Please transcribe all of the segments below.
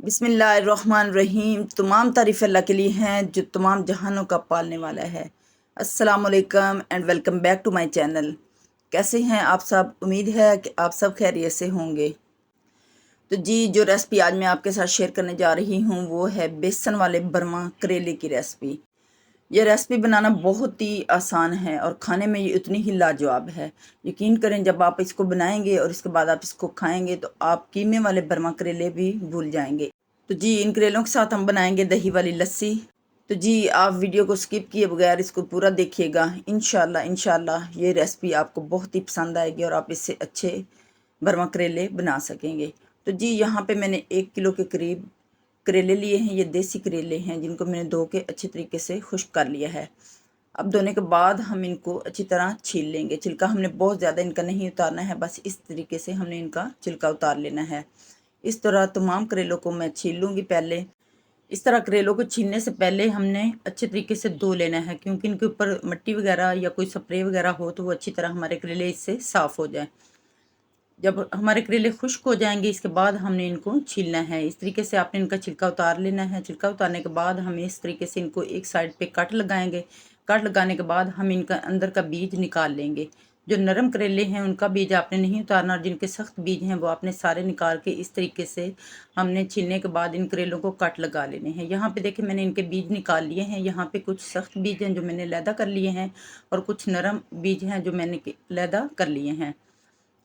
बिस्मिल्लाहिर्रहमानिर्रहीम। तमाम तारीफ़ अल्लाह के लिए हैं जो तमाम जहानों का पालने वाला है। अस्सलाम वालेकुम and welcome back to my channel. कैसे हैं आप सब? उम्मीद है कि आप सब खैरियत से होंगे। तो जी, जो रेसिपी आज मैं आपके साथ शेयर करने जा रही हूँ वो है बेसन वाले बर्मा करेले की रेसिपी। ये रेसिपी बनाना बहुत ही आसान है और खाने में ये उतनी ही लाजवाब है। यकीन करें, जब आप इसको बनाएंगे और इसके बाद आप इसको खाएंगे तो आप कीमे वाले बर्मा करेले भी भूल जाएंगे। तो जी, इन करेलों के साथ हम बनाएंगे दही वाली लस्सी। तो जी, आप वीडियो को स्किप किए बगैर इसको पूरा देखिएगा। इंशाल्लाह इंशाल्लाह ये रेसिपी आपको बहुत ही पसंद आएगी और आप इससे अच्छे बर्मा करेले बना सकेंगे। तो जी, यहाँ पे मैंने 1 किलो के करीब करेले लिए हैं। ये देसी करेले हैं जिनको मैंने धो के अच्छे तरीके से खुश्क कर लिया है। अब धोने के बाद हम इनको अच्छी तरह छील लेंगे। छिलका हमने बहुत ज़्यादा इनका नहीं उतारना है, बस इस तरीके से हमने इनका छिलका उतार लेना है। इस तरह तमाम करेलों को मैं छील लूँगी। पहले इस तरह करेलों को छीलने से पहले हमने अच्छे तरीके से धो लेना है, क्योंकि इनके ऊपर मिट्टी वगैरह या कोई स्प्रे वगैरह हो तो वो अच्छी तरह हमारे करेले इससे साफ़ हो जाए। जब हमारे करेले खुश्क हो जाएंगे इसके बाद हमने इनको छीलना है। इस तरीके से आपने इनका छिलका उतार लेना है। छिलका उतारने के बाद हमें इस तरीके से इनको एक साइड पे कट लगाएंगे। कट लगाने के बाद हम इनका अंदर का बीज निकाल लेंगे। जो नरम करेले हैं उनका बीज आपने नहीं उतारना, और जिनके सख्त बीज हैं वो आपने सारे निकाल के इस तरीके से हमने छीलने के बाद इन करेलों को कट लगा लेने हैं। यहाँ पे देखिए, मैंने इनके बीज निकाल लिए हैं। यहाँ पे कुछ सख्त बीज हैं जो मैंने लैदा कर लिए हैं और कुछ नरम बीज हैं जो मैंने लैदा कर लिए हैं।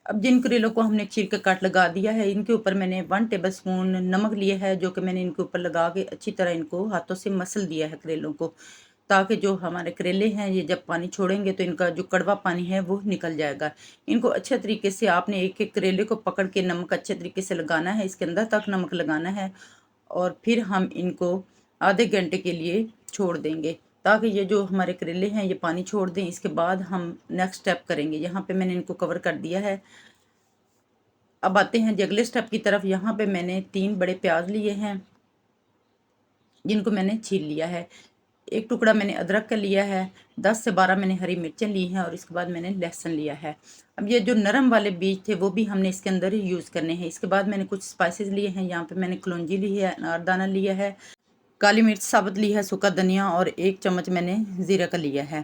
अब जिन करेलों को हमने चीर के काट लगा दिया है, इनके ऊपर मैंने 1 टेबल स्पून नमक लिया है, जो कि मैंने इनके ऊपर लगा के अच्छी तरह इनको हाथों से मसल दिया है करेलों को, ताकि जो हमारे करेले हैं ये जब पानी छोड़ेंगे तो इनका जो कड़वा पानी है वो निकल जाएगा। इनको अच्छे तरीके से आपने एक एक करेले को पकड़ के नमक अच्छे तरीके से लगाना है, इसके अंदर तक नमक लगाना है, और फिर हम इनको आधे घंटे के लिए छोड़ देंगे ताकि ये जो हमारे करेले हैं ये पानी छोड़ दें। इसके बाद हम नेक्स्ट स्टेप करेंगे। यहाँ पे मैंने इनको कवर कर दिया है। अब आते हैं जी अगले स्टेप की तरफ। यहाँ पे मैंने 3 बड़े प्याज लिए हैं जिनको मैंने छील लिया है। एक टुकड़ा मैंने अदरक का लिया है। 10 से 12 मैंने हरी मिर्चें ली हैं और इसके बाद मैंने लहसुन लिया है। अब ये जो नरम वाले बीज थे वो भी हमने इसके अंदर ही यूज़ करने हैं। इसके बाद मैंने कुछ स्पाइसेस लिए हैं। यहाँ पे मैंने कलौंजी ली है, अनारदाना लिया है, काली मिर्च साबुत ली है, सूखा धनिया और 1 चम्मच मैंने ज़ीरा का लिया है।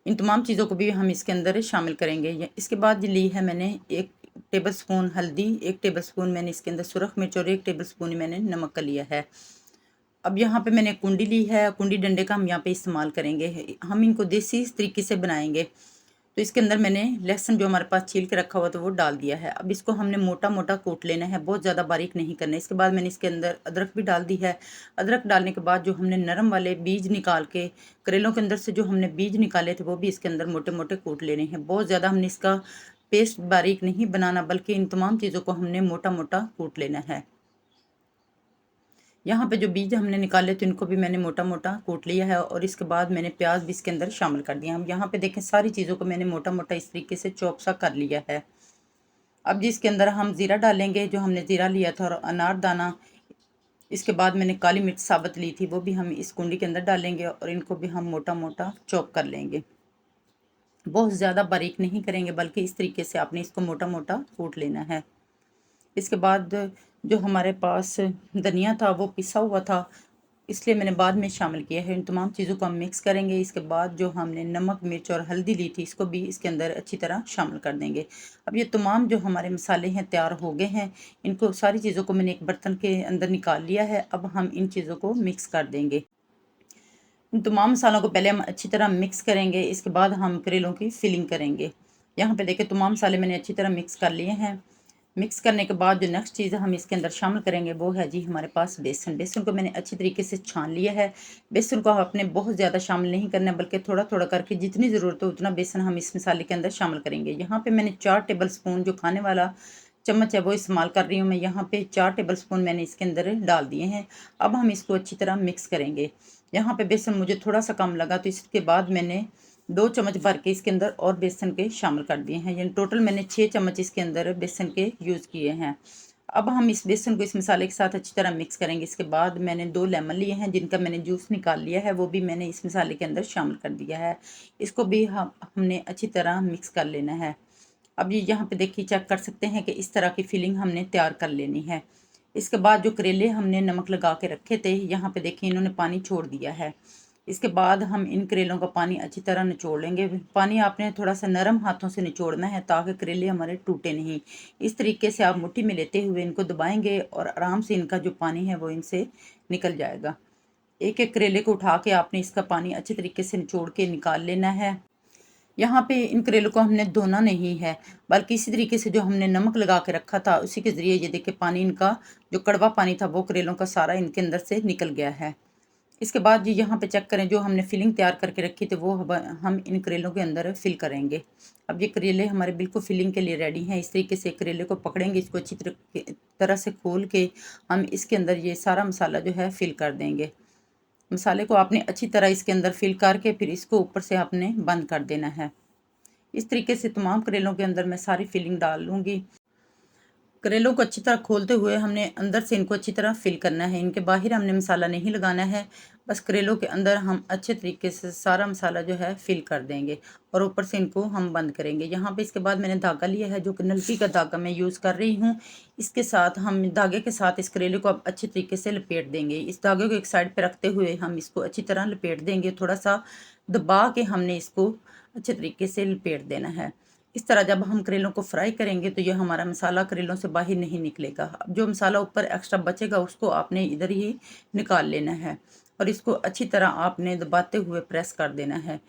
इन तमाम चीज़ों को भी हम इसके अंदर शामिल करेंगे। इसके बाद ली है मैंने 1 टेबल स्पून हल्दी, 1 टेबल स्पून मैंने इसके अंदर सुरख मिर्च और 1 टेबल स्पून मैंने नमक का लिया है। अब यहाँ पे मैंने कुंडी ली है। कुंडी डंडे का हम यहाँ पे इस्तेमाल करेंगे। हम इनको देसी तरीके से बनाएंगे। तो इसके अंदर मैंने लहसुन जो हमारे पास छील के रखा हुआ था वो डाल दिया है। अब इसको हमने मोटा मोटा कूट लेना है, बहुत ज़्यादा बारीक नहीं करना है। इसके बाद मैंने इसके अंदर अदरक भी डाल दी है। अदरक डालने के बाद जो हमने नरम वाले बीज निकाल के करेलों के अंदर से जो हमने बीज निकाले थे वो भी इसके अंदर मोटे मोटे कूट लेने हैं। बहुत ज़्यादा हमने इसका पेस्ट बारीक नहीं बनाना, बल्कि इन तमाम चीज़ों को हमने मोटा मोटा कूट लेना है। यहाँ पे जो बीज हमने निकाले तो इनको भी मैंने मोटा मोटा कूट लिया है और इसके बाद मैंने प्याज भी इसके अंदर शामिल कर दिया। हम यहाँ पे देखें, सारी चीज़ों को मैंने मोटा मोटा इस तरीके से चॉप सा कर लिया है। अब जिसके अंदर हम ज़ीरा डालेंगे, जो हमने ज़ीरा लिया था, और अनारदाना। इसके बाद मैंने काली मिर्च साबुत ली थी, वो भी हम इस कुंडी के अंदर डालेंगे और इनको भी हम मोटा मोटा चॉप कर लेंगे। बहुत ज़्यादा बारीक नहीं करेंगे, बल्कि इस तरीके से आपने इसको मोटा मोटा कूट लेना है। इसके बाद जो हमारे पास धनिया था वो पिसा हुआ था, इसलिए मैंने बाद में शामिल किया है। इन तमाम चीज़ों को हम मिक्स करेंगे। इसके बाद जो हमने नमक, मिर्च और हल्दी ली थी इसको भी इसके अंदर अच्छी तरह शामिल कर देंगे। अब ये तमाम जो हमारे मसाले हैं तैयार हो गए हैं। इनको सारी चीज़ों को मैंने एक बर्तन के अंदर निकाल लिया है। अब हम इन चीज़ों को मिक्स कर देंगे। इन तमाम मसालों को पहले हम अच्छी तरह मिक्स करेंगे। इसके बाद हम करेलों की फिलिंग करेंगे। यहाँ पे देखिए, तमाम मसाले मैंने अच्छी तरह मिक्स कर लिए हैं। मिक्स करने के बाद जो नेक्स्ट चीज़ हम इसके अंदर शामिल करेंगे वो है जी हमारे पास बेसन। बेसन को मैंने अच्छी तरीके से छान लिया है। बेसन को आपने बहुत ज़्यादा शामिल नहीं करना, बल्कि थोड़ा थोड़ा करके जितनी ज़रूरत हो उतना बेसन हम इस मसाले के अंदर शामिल करेंगे। यहाँ पे मैंने 4 टेबल स्पून जो खाने वाला चम्मच है वो इस्तेमाल कर रही हूँ मैं। यहाँ पे 4 टेबल स्पून मैंने इसके अंदर डाल दिए हैं। अब हम इसको अच्छी तरह मिक्स करेंगे। यहाँ पे बेसन मुझे थोड़ा सा कम लगा, तो इसके बाद मैंने 2 चम्मच भर के इसके अंदर और बेसन के शामिल कर दिए हैं। यानी टोटल मैंने 6 चम्मच इसके अंदर बेसन के यूज़ किए हैं। अब हम इस बेसन को इस मसाले के साथ अच्छी तरह मिक्स करेंगे। इसके बाद मैंने 2 लेमन लिए हैं जिनका मैंने जूस निकाल लिया है, वो भी मैंने इस मसाले के अंदर शामिल कर दिया है। इसको भी हमने अच्छी तरह मिक्स कर लेना है। अब ये यहाँ पे देखिए, चेक कर सकते हैं कि इस तरह की फिलिंग हमने तैयार कर लेनी है। इसके बाद जो करेले हमने नमक लगा के रखे थे, यहाँ पे देखिए इन्होंने पानी छोड़ दिया है। इसके बाद हम इन करेलों का पानी अच्छी तरह निचोड़ लेंगे। पानी आपने थोड़ा सा नरम हाथों से निचोड़ना है ताकि करेले हमारे टूटे नहीं। इस तरीके से आप मुट्ठी में लेते हुए इनको दबाएंगे और आराम से इनका जो पानी है वो इनसे निकल जाएगा। एक एक करेले को उठा के आपने इसका पानी अच्छे तरीके से निचोड़ के निकाल लेना है। यहाँ पे इन करेलों को हमने धोना नहीं है, बल्कि इसी तरीके से जो हमने नमक लगा के रखा था उसी के ज़रिए ये देखिए पानी इनका जो कड़वा पानी था वो करेलों का सारा इनके अंदर से निकल गया है। इसके बाद जी यहाँ पे चेक करें, जो हमने फिलिंग तैयार करके रखी थी वो हम इन करेलों के अंदर फिल करेंगे। अब ये करेले हमारे बिल्कुल फिलिंग के लिए रेडी हैं। इस तरीके से करेले को पकड़ेंगे, इसको अच्छी तरह से खोल के हम इसके अंदर ये सारा मसाला जो है फिल कर देंगे। मसाले को आपने अच्छी तरह इसके अंदर फिल करके फिर इसको ऊपर से आपने बंद कर देना है। इस तरीके से तमाम करेलों के अंदर मैं सारी फिलिंग डाल लूँगी। करेलों को अच्छी तरह खोलते हुए हमने अंदर से इनको अच्छी तरह फिल करना है। इनके बाहर हमने मसाला नहीं लगाना है, बस करेलों के अंदर हम अच्छे तरीके से सारा मसाला जो है फिल कर देंगे और ऊपर से इनको हम बंद करेंगे। यहाँ पे इसके बाद मैंने धागा लिया है, जो कि नलकी का धागा मैं यूज़ कर रही हूँ। इसके साथ हम धागे के साथ इस करेले को अब अच्छे तरीके से लपेट देंगे। इस धागे को एक साइड पर रखते हुए हम इसको अच्छी तरह लपेट देंगे। थोड़ा सा दबा के हमने इसको अच्छे तरीके से लपेट देना है। इस तरह जब हम करेलों को फ्राई करेंगे तो ये हमारा मसाला करेलों से बाहर नहीं निकलेगा। अब जो मसाला ऊपर एक्स्ट्रा बचेगा उसको आपने इधर ही निकाल लेना है और इसको अच्छी तरह आपने दबाते हुए प्रेस कर देना है।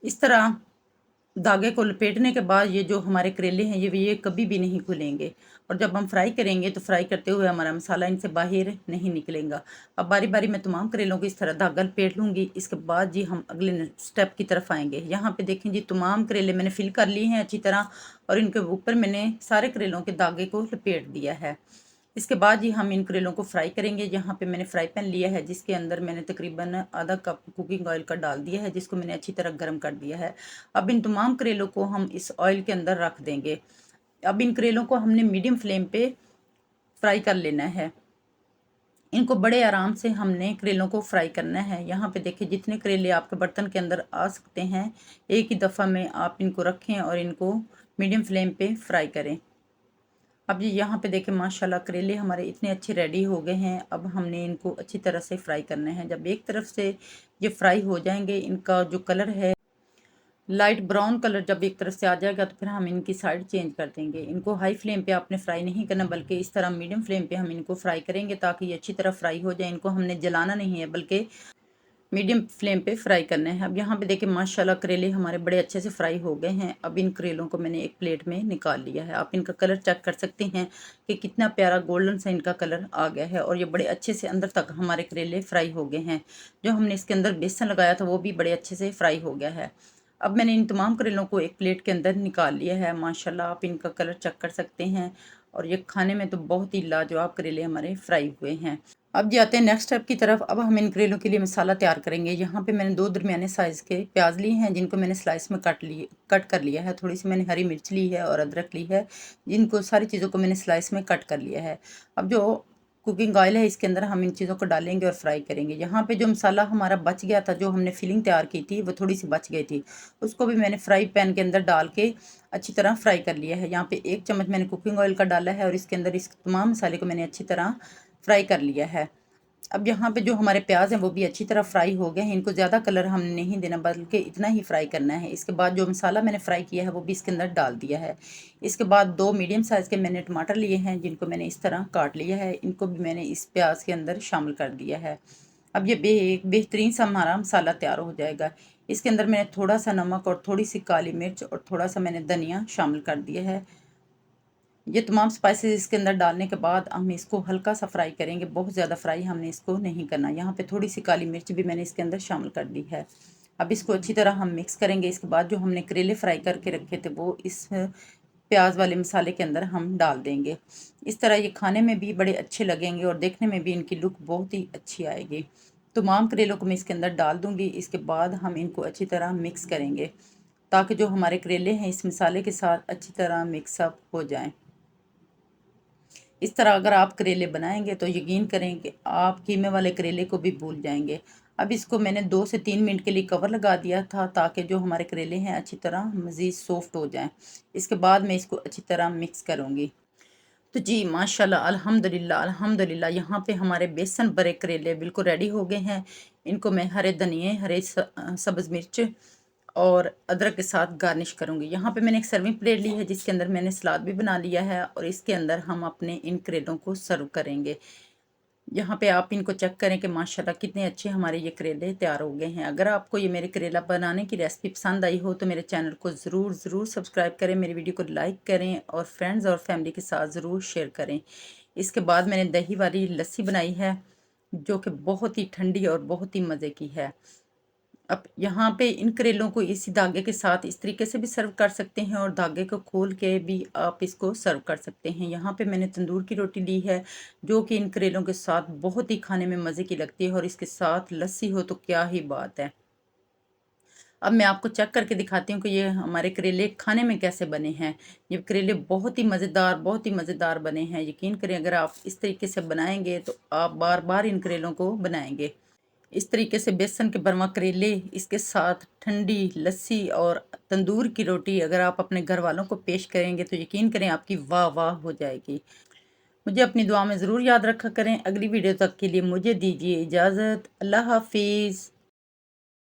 इस तरह धागे को लपेटने के बाद ये जो हमारे करेले हैं ये कभी भी नहीं खुलेंगे और जब हम फ्राई करेंगे तो फ्राई करते हुए हमारा मसाला इनसे बाहर नहीं निकलेगा। अब बारी बारी मैं तमाम करेलों को इस तरह धागा लपेट लूँगी। इसके बाद जी हम अगले स्टेप की तरफ आएंगे। यहाँ पे देखें जी, तमाम करेले मैंने फिल कर लिए हैं अच्छी तरह और इनके ऊपर मैंने सारे करेलों के धागे को लपेट दिया है। इसके बाद ही हम इन करेलों को फ्राई करेंगे। यहाँ पे मैंने फ्राई पैन लिया है जिसके अंदर मैंने तकरीबन आधा कप कुकिंग ऑयल का डाल दिया है, जिसको मैंने अच्छी तरह गर्म कर दिया है। अब इन तमाम करेलों को हम इस ऑयल के अंदर रख देंगे। अब इन करेलों को हमने मीडियम फ्लेम पे फ्राई कर लेना है। इनको बड़े आराम से हमने करेलों को फ्राई करना है। यहाँ पे देखिए, जितने करेले आपके बर्तन के अंदर आ सकते हैं एक ही दफ़ा में आप इनको रखें और इनको मीडियम फ्लेम पे फ्राई करें। अब ये यहाँ पे देखें, माशाल्लाह करेले हमारे इतने अच्छे रेडी हो गए हैं। अब हमने इनको अच्छी तरह से फ्राई करना है। जब एक तरफ से ये फ्राई हो जाएंगे, इनका जो कलर है लाइट ब्राउन कलर जब एक तरफ से आ जाएगा तो फिर हम इनकी साइड चेंज कर देंगे। इनको हाई फ्लेम पे आपने फ्राई नहीं करना, बल्कि इस तरह मीडियम फ्लेम पे हम इनको फ्राई करेंगे ताकि ये अच्छी तरह फ्राई हो जाए। इनको हमने जलाना नहीं है बल्कि मीडियम फ्लेम पे फ्राई करना है। अब यहाँ पे देखिए, माशाल्लाह करेले हमारे बड़े अच्छे से फ्राई हो गए हैं। अब इन करेलों को मैंने एक प्लेट में निकाल लिया है। आप इनका कलर चेक कर सकते हैं कि कितना प्यारा गोल्डन सा इनका कलर आ गया है और ये बड़े अच्छे से अंदर तक हमारे करेले फ्राई हो गए हैं। जो हमने इसके अंदर बेसन लगाया था वो भी बड़े अच्छे से फ्राई हो गया है। अब मैंने इन तमाम करेलों को एक प्लेट के अंदर निकाल लिया है। माशाल्लाह आप इनका कलर चेक कर सकते हैं और ये खाने में तो बहुत ही लाजवाब करेले हमारे फ्राई हुए हैं। अब जाते हैं नेक्स्ट स्टेप की तरफ। अब हम इन करेलों के लिए मसाला तैयार करेंगे। यहाँ पे मैंने 2 दरमियाने साइज़ के प्याज लिए हैं जिनको मैंने स्लाइस में कट कर लिया है। थोड़ी सी मैंने हरी मिर्च ली है और अदरक ली है, जिनको सारी चीज़ों को मैंने स्लाइस में कट कर लिया है। अब जो कुकिंग ऑयल है इसके अंदर हम इन चीज़ों को डालेंगे और फ्राई करेंगे। यहाँ पे जो मसाला हमारा बच गया था, जो हमने फिलिंग तैयार की थी वो थोड़ी सी बच गई थी, उसको भी मैंने फ्राई पैन के अंदर डाल के अच्छी तरह फ्राई कर लिया है। यहाँ पे 1 चम्मच मैंने कुकिंग ऑयल का डाला है और इसके अंदर इस तमाम मसाले को मैंने अच्छी तरह फ्राई कर लिया है। अब यहाँ पे जो हमारे प्याज हैं वो भी अच्छी तरह फ्राई हो गए हैं। इनको ज़्यादा कलर हमने नहीं देना बल्कि इतना ही फ्राई करना है। इसके बाद जो मसाला मैंने फ्राई किया है वो भी इसके अंदर डाल दिया है। इसके बाद 2 मीडियम साइज़ के मैंने टमाटर लिए हैं जिनको मैंने इस तरह काट लिया है। इनको भी मैंने इस प्याज के अंदर शामिल कर दिया है। अब ये एक बेहतरीन सा हमारा मसाला तैयार हो जाएगा। इसके अंदर मैंने थोड़ा सा नमक और थोड़ी सी काली मिर्च और थोड़ा सा मैंने धनिया शामिल कर दिया है। ये तमाम स्पाइसेस इसके अंदर डालने के बाद हम इसको हल्का सा फ्राई करेंगे, बहुत ज़्यादा फ्राई हमने इसको नहीं करना। यहाँ पे थोड़ी सी काली मिर्च भी मैंने इसके अंदर शामिल कर दी है। अब इसको अच्छी तरह हम मिक्स करेंगे। इसके बाद जो हमने करेले फ्राई करके रखे थे वो इस प्याज वाले मसाले के अंदर हम डाल देंगे। इस तरह ये खाने में भी बड़े अच्छे लगेंगे और देखने में भी इनकी लुक बहुत ही अच्छी आएगी। तमाम करेलों को मैं इसके अंदर डाल दूँगी। इसके बाद हम इनको अच्छी तरह मिक्स करेंगे ताकि जो हमारे करेले हैं इस मसाले के साथ अच्छी तरह मिक्सअप हो जाएँ। इस तरह अगर आप करेले बनाएंगे तो यकीन करें कि आप कीमे वाले करेले को भी भूल जाएंगे। अब इसको मैंने 2 से 3 मिनट के लिए कवर लगा दिया था ताकि जो हमारे करेले हैं अच्छी तरह मज़ीद सॉफ्ट हो जाएं। इसके बाद मैं इसको अच्छी तरह मिक्स करूँगी। तो जी माशाल्लाह अल्हम्दुलिल्लाह अल्हम्दुलिल्लाह यहाँ पे हमारे बेसन भरे करेले बिल्कुल रेडी हो गए हैं। इनको मैं हरे धनिए, सब्ज़ मिर्च और अदरक के साथ गार्निश करूँगी। यहाँ पे मैंने एक सर्विंग प्लेट ली है जिसके अंदर मैंने सलाद भी बना लिया है और इसके अंदर हम अपने इन करेलों को सर्व करेंगे। यहाँ पे आप इनको चेक करें कि माशाल्लाह कितने अच्छे हमारे ये करेले तैयार हो गए हैं। अगर आपको ये मेरे करेला बनाने की रेसिपी पसंद आई हो तो मेरे चैनल को ज़रूर सब्सक्राइब करें, मेरी वीडियो को लाइक करें और फ्रेंड्स और फैमिली के साथ ज़रूर शेयर करें। इसके बाद मैंने दही वाली लस्सी बनाई है जो कि बहुत ही ठंडी और बहुत ही मज़े की है। अब यहाँ पे इन करेलों को इसी धागे के साथ इस तरीके से भी सर्व कर सकते हैं और धागे को खोल के भी आप इसको सर्व कर सकते हैं। यहाँ पे मैंने तंदूर की रोटी ली है जो कि इन करेलों के साथ बहुत ही खाने में मज़े की लगती है और इसके साथ लस्सी हो तो क्या ही बात है। अब मैं आपको चेक करके दिखाती हूँ कि ये हमारे करेले खाने में कैसे बने हैं। ये करेले बहुत ही मज़ेदार बने हैं। यकीन करें अगर आप इस तरीके से बनाएंगे तो आप बार बार इन करेलों को बनाएंगे। इस तरीके से बेसन के भरवा करेले, इसके साथ ठंडी लस्सी और तंदूर की रोटी अगर आप अपने घर वालों को पेश करेंगे तो यकीन करें आपकी वाह वाह हो जाएगी। मुझे अपनी दुआ में ज़रूर याद रखा करें। अगली वीडियो तक के लिए मुझे दीजिए इजाज़त। अल्लाह हाफिज़।